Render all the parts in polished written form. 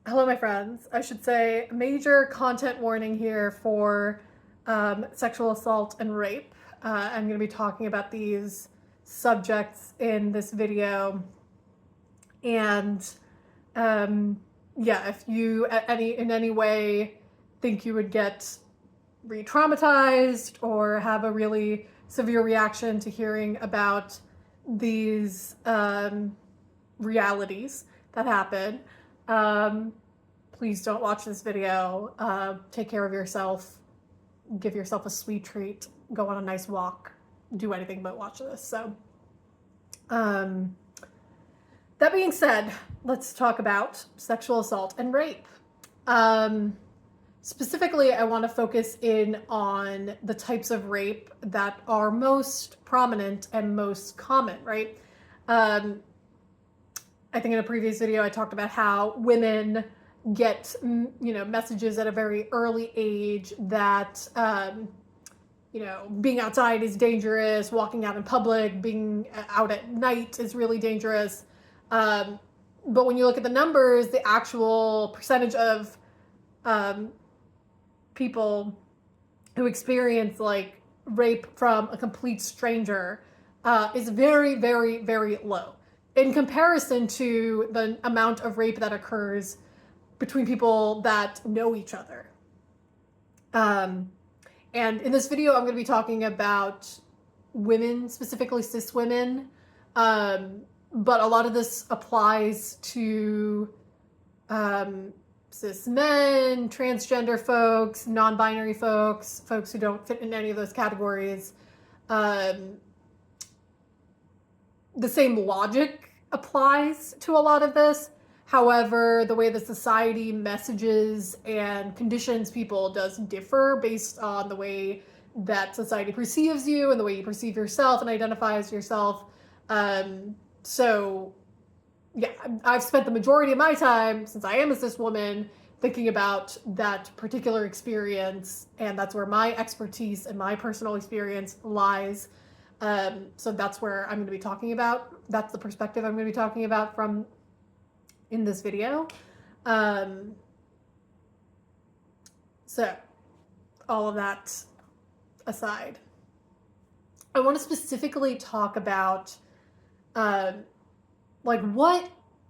Hello, my friends. I should say major content warning here for sexual assault and rape. I'm going to be talking about these subjects in this video. And yeah, if you in any way think you would get re-traumatized or have a really severe reaction to hearing about these realities that happen, please don't watch this video. Take care of yourself. Give yourself a sweet treat. Go on a nice walk. Do anything but watch this. So, that being said, let's talk about sexual assault and rape. Specifically, I want to focus in on the types of rape that are most prominent and most common, right? I think in a previous video I talked about how women get, messages at a very early age that, being outside is dangerous, walking out in public, being out at night is really dangerous. But when you look at the numbers, the actual percentage of people who experience like rape from a complete stranger is very, very, very low in comparison to the amount of rape that occurs between people that know each other. And in this video, I'm going to be talking about women, specifically cis women, but a lot of this applies to cis men, transgender folks, non-binary folks, folks who don't fit in any of those categories. The same logic applies to a lot of this. However, the way that society messages and conditions people does differ based on the way that society perceives you and the way you perceive yourself and identifies yourself. So yeah, I've spent the majority of my time, since I am a cis woman, thinking about that particular experience, and that's where my expertise and my personal experience lies. So that's where I'm going to be talking about. That's the perspective I'm going to be talking about from in this video. So all of that aside, I want to specifically talk about like what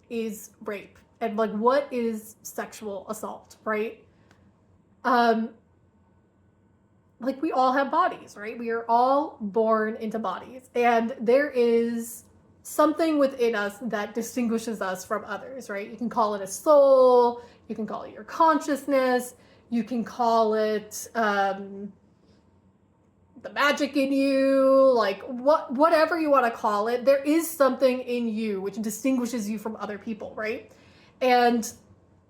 is rape and like what is sexual assault, right? Like we all have bodies, right? We are all born into bodies, and there is something within us that distinguishes us from others, right? You can call it a soul, you can call it your consciousness, you can call it the magic in you, like whatever you want to call it. There is something in you which distinguishes you from other people, right? And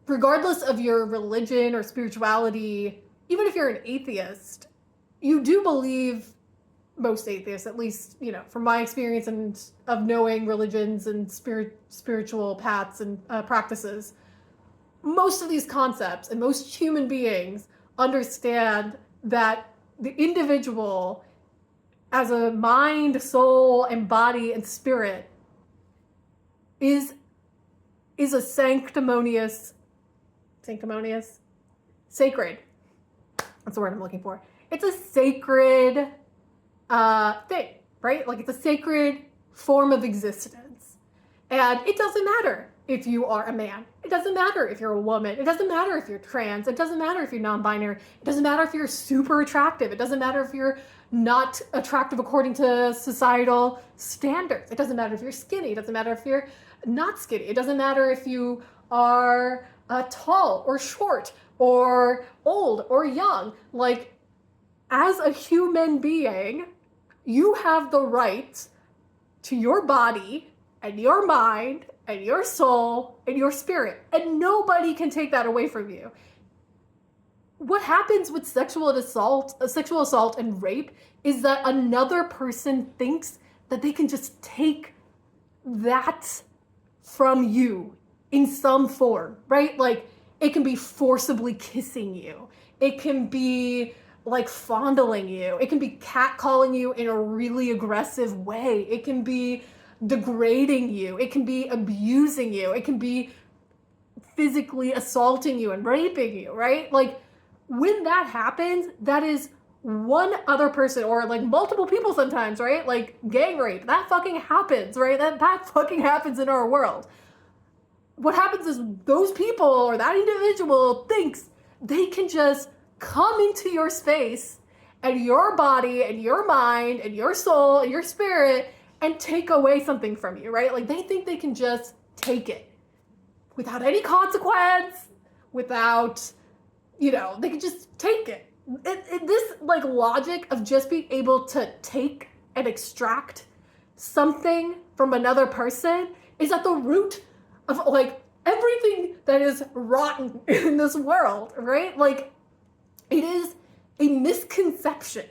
regardless of your religion or spirituality, even if you're an atheist, you do believe, most atheists, at least, from my experience and of knowing religions and spiritual paths and practices, most of these concepts and most human beings understand that the individual as a mind, soul, and body and spirit is a sacred. That's the word I'm looking for. It's a sacred thing, right? Like it's a sacred form of existence. And it doesn't matter if you are a man. It doesn't matter if you're a woman. It doesn't matter if you're trans. It doesn't matter if you're non-binary. It doesn't matter if you're super attractive. It doesn't matter if you're not attractive according to societal standards. It doesn't matter if you're skinny. It doesn't matter if you're not skinny. It doesn't matter if you are tall or short or old or young. Like, as a human being, you have the right to your body and your mind and your soul and your spirit, and nobody can take that away from you. What happens with sexual assault and rape is that another person thinks that they can just take that from you in some form, right? Like, it can be forcibly kissing you. It can be like fondling you. It can be catcalling you in a really aggressive way. It can be degrading you. It can be abusing you. It can be physically assaulting you and raping you, right? Like, when that happens, that is one other person, or like multiple people sometimes, right? Like gang rape, that fucking happens, right? That fucking happens in our world. What happens is those people or that individual thinks they can just come into your space and your body and your mind and your soul and your spirit and take away something from you, right? Like, they think they can just take it without any consequence, without, they can just take it. This like logic of just being able to take and extract something from another person is at the root of like everything that is rotten in this world, right? Like, it is a misconception.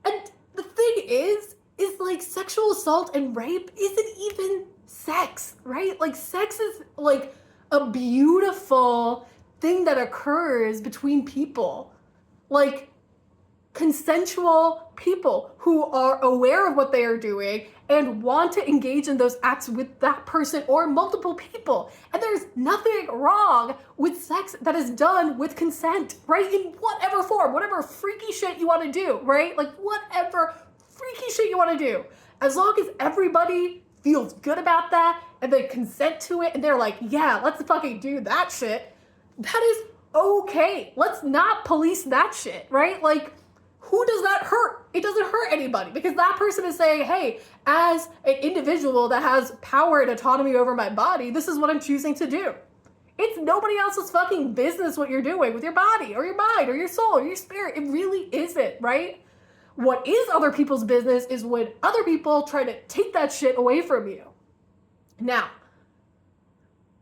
And the thing is like sexual assault and rape isn't even sex, right? Like, sex is like a beautiful thing that occurs between people. Like, consensual people who are aware of what they are doing and want to engage in those acts with that person or multiple people. And there's nothing wrong with sex that is done with consent, right? In whatever form, whatever freaky shit you want to do, right? Like, whatever freaky shit you want to do. As long as everybody feels good about that and they consent to it and they're like, yeah, let's fucking do that shit, that is okay. Let's not police that shit, right? Like, who does that hurt? It doesn't hurt anybody, because that person is saying, hey, as an individual that has power and autonomy over my body, this is what I'm choosing to do. It's nobody else's fucking business what you're doing with your body or your mind or your soul or your spirit. It really isn't, right? What is other people's business is when other people try to take that shit away from you. Now,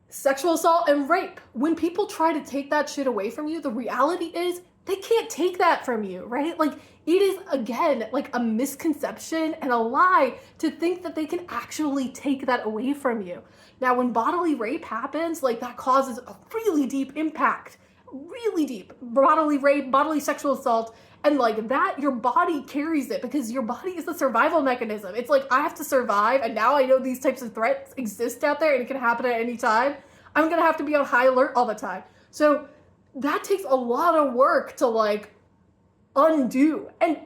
sexual assault and rape, when people try to take that shit away from you, the reality is they can't take that from you, right? Like, it is, again, like a misconception and a lie to think that they can actually take that away from you. Now, when bodily rape happens, like, that causes a really deep impact, really deep. Bodily rape, bodily sexual assault, and like that, your body carries it because your body is the survival mechanism. It's like, I have to survive, and now I know these types of threats exist out there and it can happen at any time. I'm gonna have to be on high alert all the time. So that takes a lot of work to like undo. And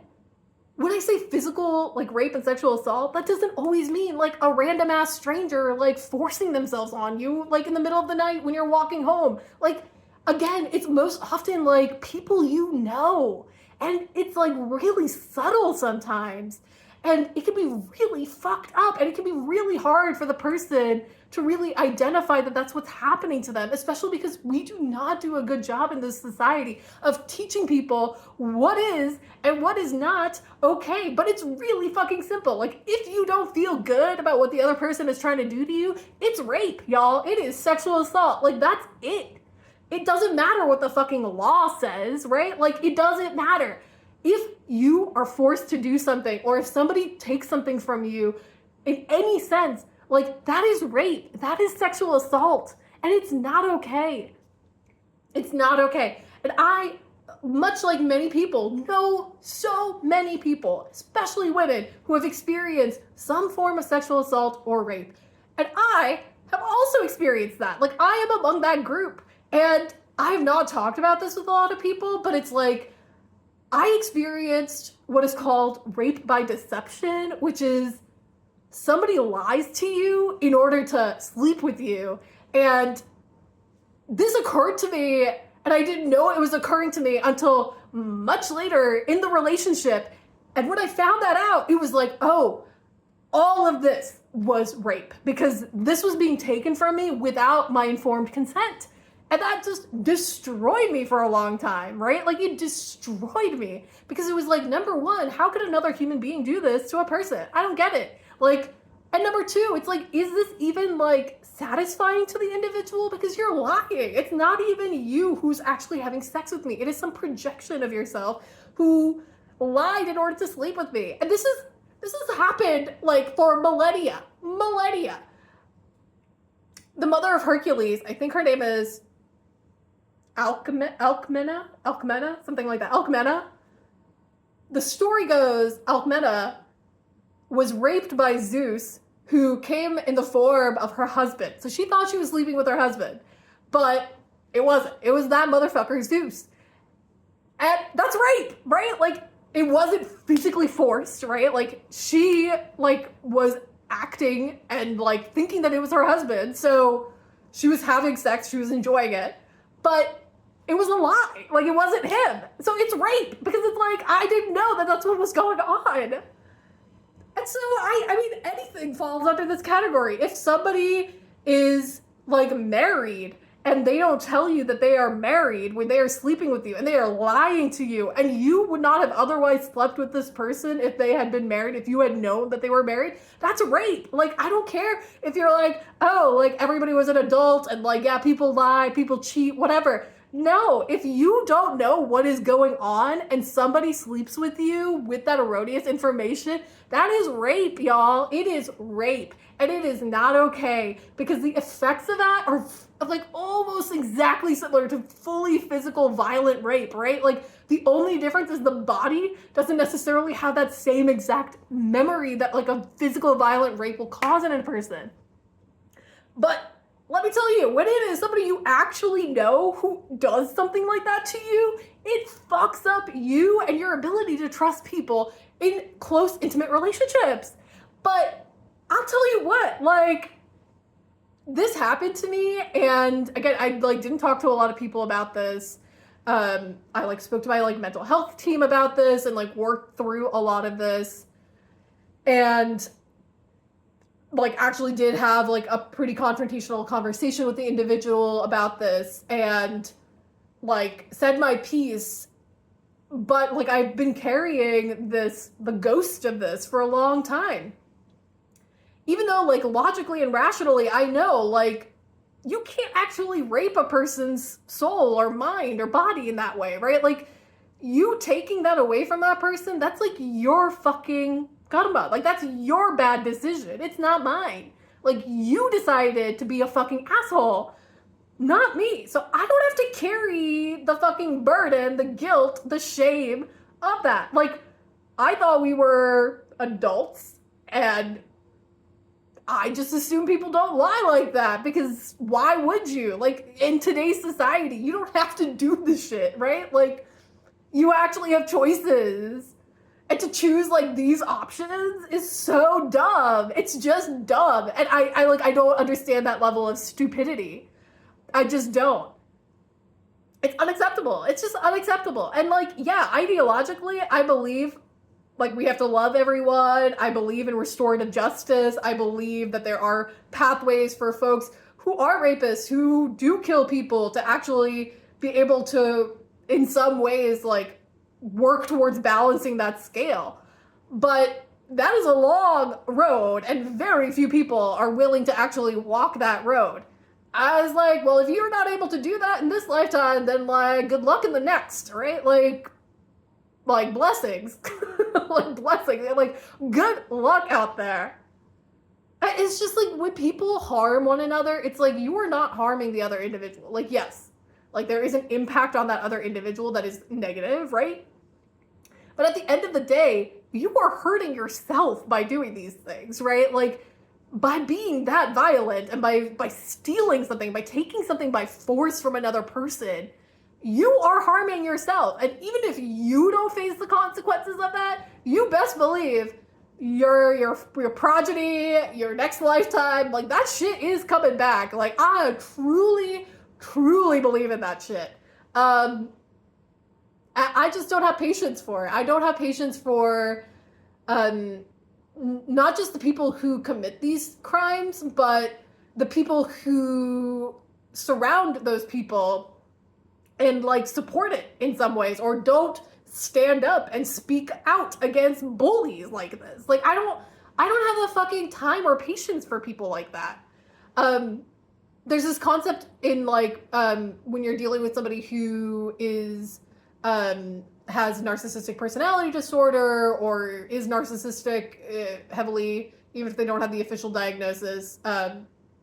when I say physical like rape and sexual assault, that doesn't always mean like a random ass stranger like forcing themselves on you like in the middle of the night when you're walking home. Like, again, it's most often like people you know. And it's like really subtle sometimes. And it can be really fucked up, and it can be really hard for the person to really identify that that's what's happening to them, especially because we do not do a good job in this society of teaching people what is and what is not okay. But it's really fucking simple. Like, if you don't feel good about what the other person is trying to do to you, it's rape, y'all. It is sexual assault. Like, that's it. It doesn't matter what the fucking law says, right? Like, it doesn't matter. If you are forced to do something, or if somebody takes something from you in any sense, like, that is rape. That is sexual assault. And it's not okay. It's not okay. And I, much like many people, know so many people, especially women, who have experienced some form of sexual assault or rape. And I have also experienced that. Like, I am among that group. And I have not talked about this with a lot of people, but it's like, I experienced what is called rape by deception, which is somebody lies to you in order to sleep with you. And this occurred to me, and I didn't know it was occurring to me until much later in the relationship. And when I found that out, it was like, oh, all of this was rape, because this was being taken from me without my informed consent. And that just destroyed me for a long time, right? Like, it destroyed me, because it was like, number one, how could another human being do this to a person? I don't get it. Like, and number two, it's like, is this even like satisfying to the individual? Because you're lying. It's not even you who's actually having sex with me. It is some projection of yourself who lied in order to sleep with me. And this has happened like for millennia. The mother of Hercules, I think her name is Alcmena, something like that. Alcmena. The story goes, Alcmena was raped by Zeus, who came in the form of her husband. So she thought she was sleeping with her husband. But it wasn't. It was that motherfucker Zeus. And that's rape, right? Like, it wasn't physically forced, right? Like, she, like, was acting and, like, thinking that it was her husband. So she was having sex, she was enjoying it. But it was a lie. Like, it wasn't him. So it's rape because it's like, I didn't know that that's what was going on. And so, I mean, anything falls under this category. If somebody is, like, married and they don't tell you that they are married when they are sleeping with you and they are lying to you, and you would not have otherwise slept with this person if they had been married, if you had known that they were married, that's rape. Like, I don't care if you're like, oh, like, everybody was an adult and, like, yeah, people lie, people cheat, whatever. No, if you don't know what is going on and somebody sleeps with you with that erroneous information, that is rape, y'all. It is rape. And it is not okay because the effects of that are like almost exactly similar to fully physical violent rape, right? Like, the only difference is the body doesn't necessarily have that same exact memory that like a physical violent rape will cause in a person. But let me tell you, when it is somebody you actually know who does something like that to you, it fucks up you and your ability to trust people in close, intimate relationships. But I'll tell you what, like, this happened to me, and again, I like didn't talk to a lot of people about this. I like spoke to my like mental health team about this and like worked through a lot of this. And like actually did have like a pretty confrontational conversation with the individual about this and like said my piece, but like I've been carrying the ghost of this for a long time. Even though like logically and rationally I know like you can't actually rape a person's soul or mind or body in that way, right? Like, you taking that away from that person, that's like your fucking karma. Like, that's your bad decision. It's not mine. Like, you decided to be a fucking asshole, not me. So I don't have to carry the fucking burden, the guilt, the shame of that. Like, I thought we were adults, and I just assume people don't lie like that, because why would you? Like, in today's society, you don't have to do this shit, right? Like, you actually have choices. And to choose, like, these options is so dumb. It's just dumb. And I don't understand that level of stupidity. I just don't. It's unacceptable. It's just unacceptable. And, like, yeah, ideologically, I believe like, we have to love everyone. I believe in restorative justice. I believe that there are pathways for folks who are rapists, who do kill people, to actually be able to, in some ways, like, work towards balancing that scale. But that is a long road, and very few people are willing to actually walk that road. I was like, well, if you're not able to do that in this lifetime, then, like, good luck in the next, right? Like blessings. Like, blessings. Like, good luck out there. It's just like, when people harm one another, it's like, you are not harming the other individual. Like, yes, like, there is an impact on that other individual that is negative, right? But at the end of the day, you are hurting yourself by doing these things, right? Like, by being that violent and by stealing something, by taking something by force from another person, you are harming yourself. And even if you don't face the consequences of that, you best believe your progeny, your next lifetime, like, that shit is coming back. Like, I truly believe in that shit. I just don't have patience for it. I don't have patience for not just the people who commit these crimes, but the people who surround those people and, like, support it in some ways, or don't stand up and speak out against bullies like this. Like, I don't have the fucking time or patience for people like that. There's this concept in, like, when you're dealing with somebody who is, has narcissistic personality disorder, or is narcissistic heavily, even if they don't have the official diagnosis.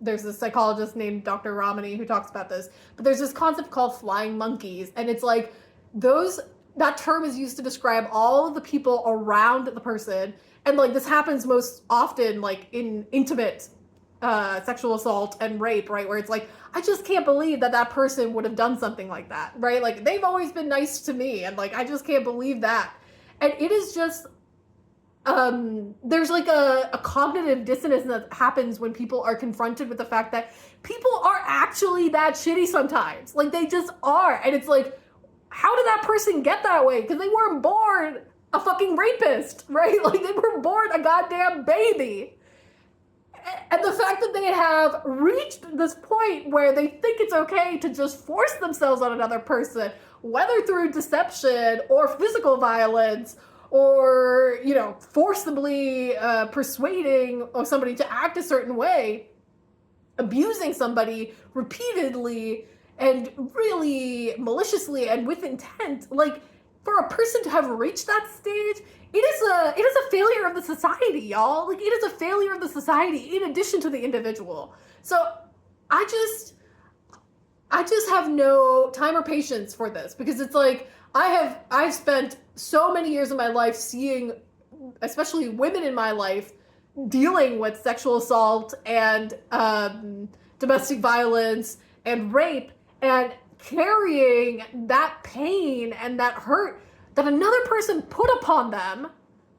There's a psychologist named Dr. Ramani who talks about this, but there's this concept called flying monkeys, and it's like that term is used to describe all of the people around the person, and, like, this happens most often, like, in intimate sexual assault and rape, right? Where it's like, I just can't believe that that person would have done something like that, right? Like, they've always been nice to me, and like, I just can't believe that. And it is just, there's like a cognitive dissonance that happens when people are confronted with the fact that people are actually that shitty sometimes. Like, they just are. And it's like, how did that person get that way? Because they weren't born a fucking rapist, right? Like, they were born a goddamn baby. And the fact that they have reached this point where they think it's okay to just force themselves on another person, whether through deception or physical violence, or, you know, forcibly persuading somebody to act a certain way, abusing somebody repeatedly and really maliciously and with intent, like, for a person to have reached that stage, it is a failure of the society, y'all. Like, it is a failure of the society in addition to the individual. So I just have no time or patience for this, because it's like, I've spent so many years of my life seeing, especially women in my life, dealing with sexual assault and domestic violence and rape, and carrying that pain and that hurt that another person put upon them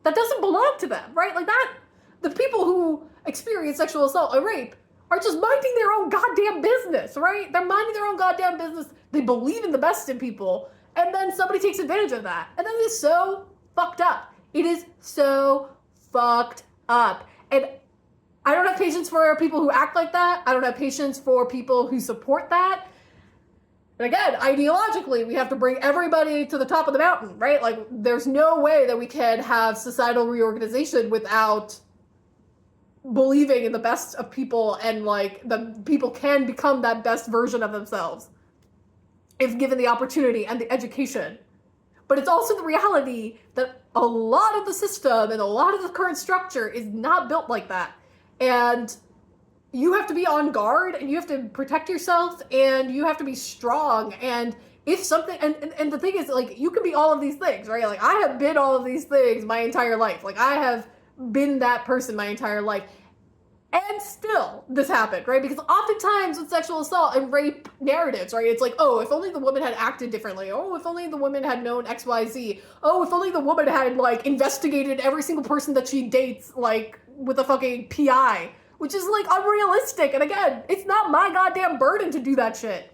that doesn't belong to them, right? Like, that, the people who experience sexual assault and rape are just minding their own goddamn business, right? They're minding their own goddamn business. They believe in the best in people, and then somebody takes advantage of that. And then it's so fucked up. It is so fucked up. And I don't have patience for people who act like that. I don't have patience for people who support that. And again, ideologically, we have to bring everybody to the top of the mountain, right? Like, there's no way that we can have societal reorganization without believing in the best of people, and like, the people can become that best version of themselves if given the opportunity and the education. But it's also the reality that a lot of the system and a lot of the current structure is not built like that. And you have to be on guard, and you have to protect yourself, and you have to be strong. And if something, and the thing is, like, you can be all of these things, right? Like, I have been all of these things my entire life. Like, I have been that person my entire life. And still, this happened, right? Because oftentimes with sexual assault and rape narratives, right, it's like, oh, if only the woman had acted differently. Oh, if only the woman had known XYZ. Oh, if only the woman had, like, investigated every single person that she dates, like, with a fucking PI. Which is, like, unrealistic. And again, it's not my goddamn burden to do that shit.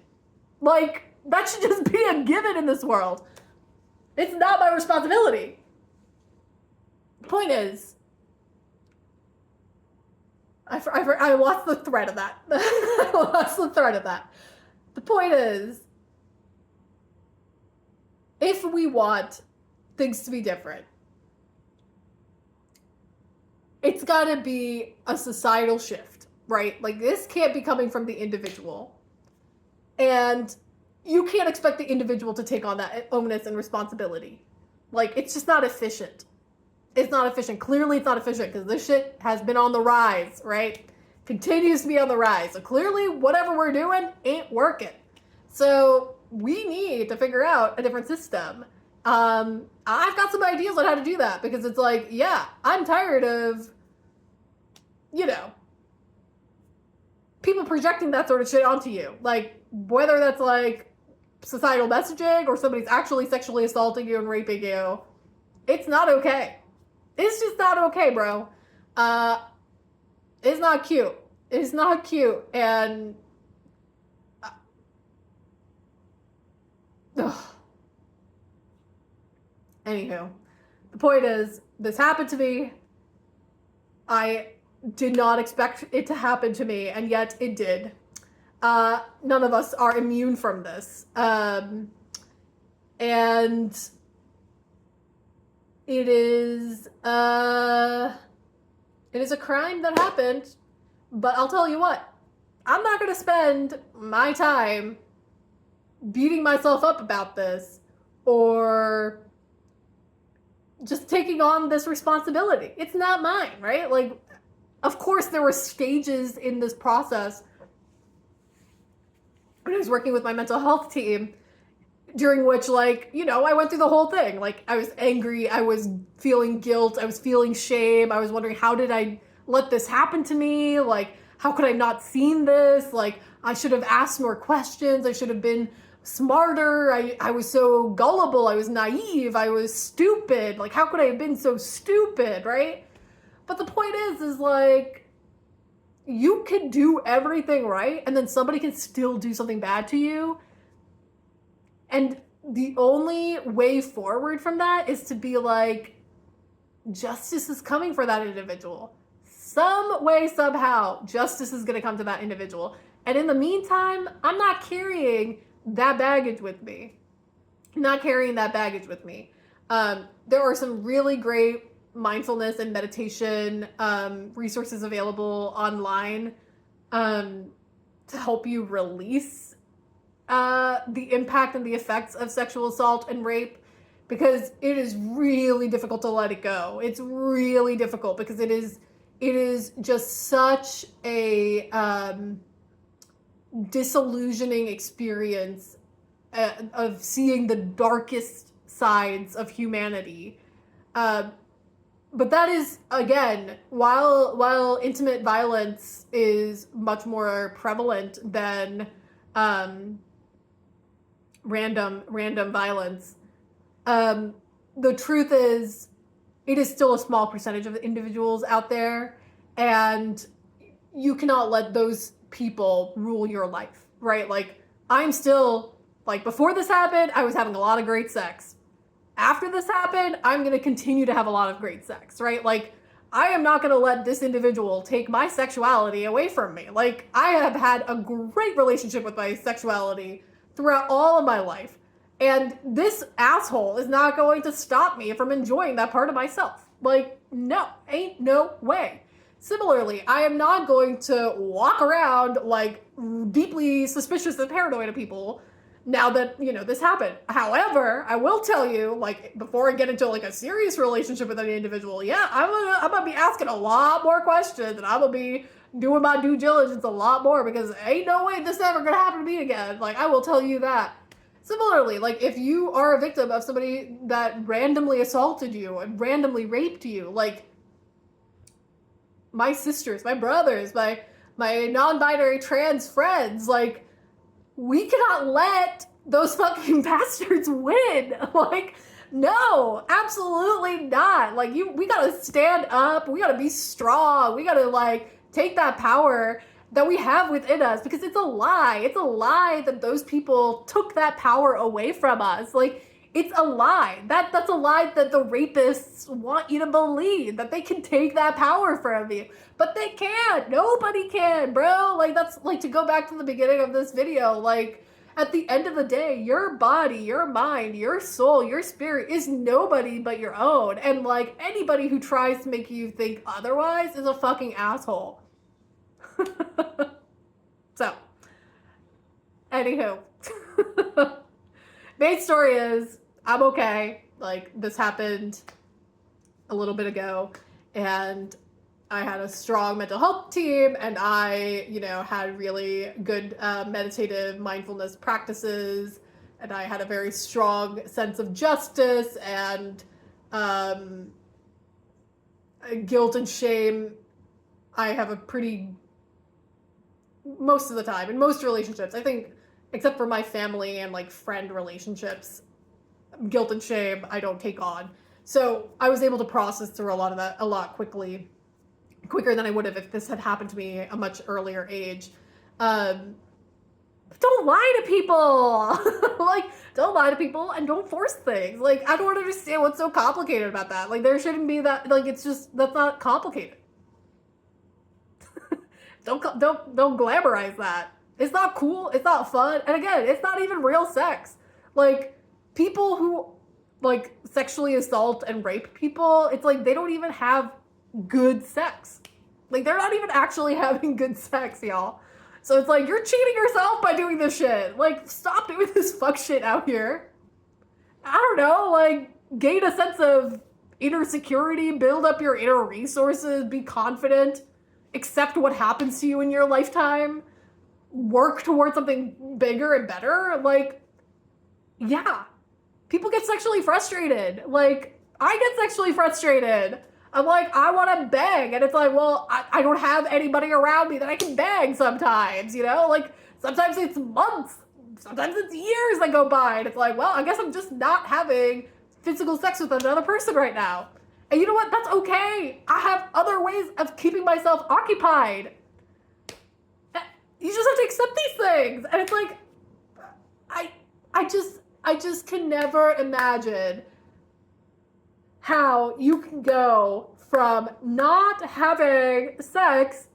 Like, that should just be a given in this world. It's not my responsibility. The point is, I lost the thread of that. I lost the thread of that. The point is, if we want things to be different, it's gotta be a societal shift, right? Like, this can't be coming from the individual. And you can't expect the individual to take on that onus and responsibility. Like, it's just not efficient. It's not efficient. Clearly it's not efficient, because this shit has been on the rise, right? Continues to be on the rise. So clearly whatever we're doing ain't working. So we need to figure out a different system. I've got some ideas on how to do that, because it's like, yeah, I'm tired of, you know, people projecting that sort of shit onto you. Like, whether that's like societal messaging or somebody's actually sexually assaulting you and raping you, it's not okay. It's just not okay, bro. It's not cute. It's not cute. And anywho, the point is, this happened to me. I did not expect it to happen to me, and yet it did. None of us are immune from this. And it is a crime that happened, but I'll tell you what, I'm not going to spend my time beating myself up about this or just taking on this responsibility. It's not mine, right? Like, of course there were stages in this process when I was working with my mental health team, during which, like, you know, I went through the whole thing. Like, I was angry, I was feeling guilt, I was feeling shame, I was wondering, how did I let this happen to me? Like, how could I not seen this? Like, I should have asked more questions. I should have been smarter. I was so gullible. I was naive. I was stupid. Like, how could I have been so stupid, right? But the point is like, you can do everything right, and then somebody can still do something bad to you. And the only way forward from that is to be like, justice is coming for that individual. Some way, somehow, justice is going to come to that individual. And in the meantime, I'm not carrying that baggage with me. Not carrying that baggage with me. There are some really great mindfulness and meditation resources available online to help you release the impact and the effects of sexual assault and rape, because it is really difficult to let it go. It's really difficult because it is just such a disillusioning experience of seeing the darkest sides of humanity. But that is, again, while intimate violence is much more prevalent than random violence, the truth is, it is still a small percentage of individuals out there, and you cannot let those people rule your life, right? Like, I'm still, like, before this happened, I was having a lot of great sex. After this happened, I'm going to continue to have a lot of great sex, right? Like, I am not going to let this individual take my sexuality away from me. Like, I have had a great relationship with my sexuality throughout all of my life. And this asshole is not going to stop me from enjoying that part of myself. Like, no, ain't no way. Similarly, I am not going to walk around like deeply suspicious and paranoid of people now that, you know, this happened. However, I will tell you, like, before I get into like a serious relationship with any individual, yeah, I'm gonna be asking a lot more questions, and I'm gonna be doing my due diligence a lot more, because ain't no way this is ever gonna happen to me again. Like, I will tell you that. Similarly, like, if you are a victim of somebody that randomly assaulted you and randomly raped you, like, my sisters, my brothers, my non-binary trans friends, like, we cannot let those fucking bastards win. Like, no, absolutely not. Like, we gotta stand up. We gotta be strong. We gotta, like, take that power that we have within us, because it's a lie. It's a lie that those people took that power away from us. Like, it's a lie. That's a lie that the rapists want you to believe, that they can take that power from you. But they can't. Nobody can, bro. Like, that's, like, to go back to the beginning of this video, like, at the end of the day, your body, your mind, your soul, your spirit is nobody but your own. And, like, anybody who tries to make you think otherwise is a fucking asshole. So, anywho. Main story is, I'm okay. Like, this happened a little bit ago, and I had a strong mental health team, and I, you know, had really good meditative mindfulness practices, and I had a very strong sense of justice and guilt and shame. I have a pretty, most of the time, in most relationships, I think, except for my family and, like, friend relationships, guilt and shame I don't take on. So I was able to process through a lot of that a lot quicker than I would have if this had happened to me at a much earlier age. Don't lie to people. Like, don't lie to people, and don't force things. Like, I don't understand what's so complicated about that. Like, there shouldn't be that. Like, it's just, that's not complicated. Don't glamorize that. It's not cool. It's not fun. And again, it's not even real sex. Like, people who, like, sexually assault and rape people, it's like they don't even have good sex. Like, they're not even actually having good sex, y'all. So it's like, you're cheating yourself by doing this shit. Like, stop doing this fuck shit out here. I don't know, like, gain a sense of inner security, build up your inner resources, be confident, accept what happens to you in your lifetime, work towards something bigger and better. Like, yeah, people get sexually frustrated. Like, I get sexually frustrated. I'm like, I want to bang. And it's like, well, I don't have anybody around me that I can bang sometimes, you know? Like, sometimes it's months, sometimes it's years that go by. And it's like, well, I guess I'm just not having physical sex with another person right now. And you know what? That's okay. I have other ways of keeping myself occupied. You just have to accept these things. And it's like, I just can never imagine how you can go from not having sex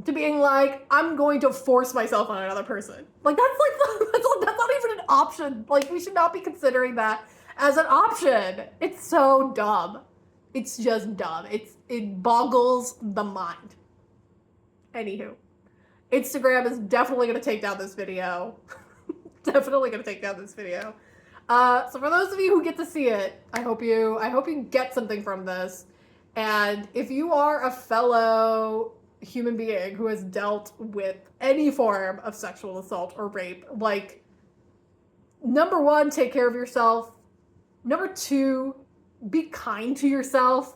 to being like, I'm going to force myself on another person. Like, that's not even an option. Like, we should not be considering that as an option. It's so dumb. It's just dumb. It boggles the mind. Anywho, Instagram is definitely going to take down this video. Definitely going to take down this video. So for those of you who get to see it, I hope you get something from this. And if you are a fellow human being who has dealt with any form of sexual assault or rape, like, number one, take care of yourself. Number two, be kind to yourself.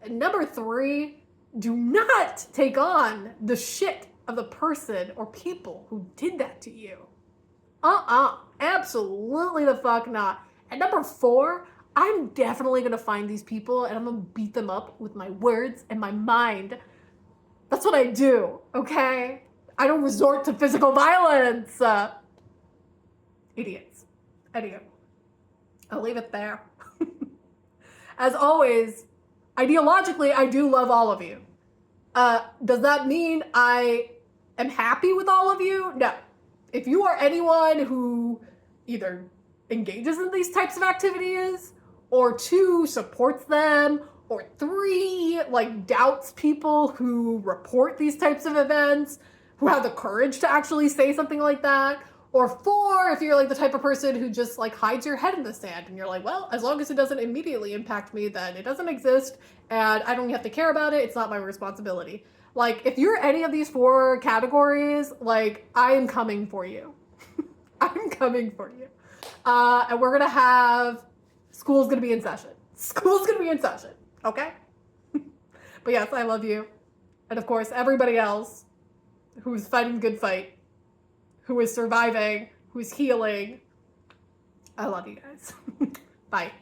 And number three, do not take on the shit of the person or people who did that to you. Absolutely the fuck not. And number four, I'm definitely gonna find these people and I'm gonna beat them up with my words and my mind. That's what I do, okay? I don't resort to physical violence. Idiots. Anyway, I'll leave it there. As always, ideologically, I do love all of you. Does that mean I am happy with all of you? No. If you are anyone who either engages in these types of activities, or two, supports them, or three, like, doubts people who report these types of events, who have the courage to actually say something like that, or four, if you're like the type of person who just like hides your head in the sand and you're like, well, as long as it doesn't immediately impact me, then it doesn't exist and I don't have to care about it. It's not my responsibility. Like, if you're any of these four categories, like, I am coming for you. I'm coming for you. And we're gonna have, school's gonna be in session. School's gonna be in session, okay? But yes, I love you. And of course, everybody else who's fighting the good fight, who is surviving, who's healing. I love you guys. Bye.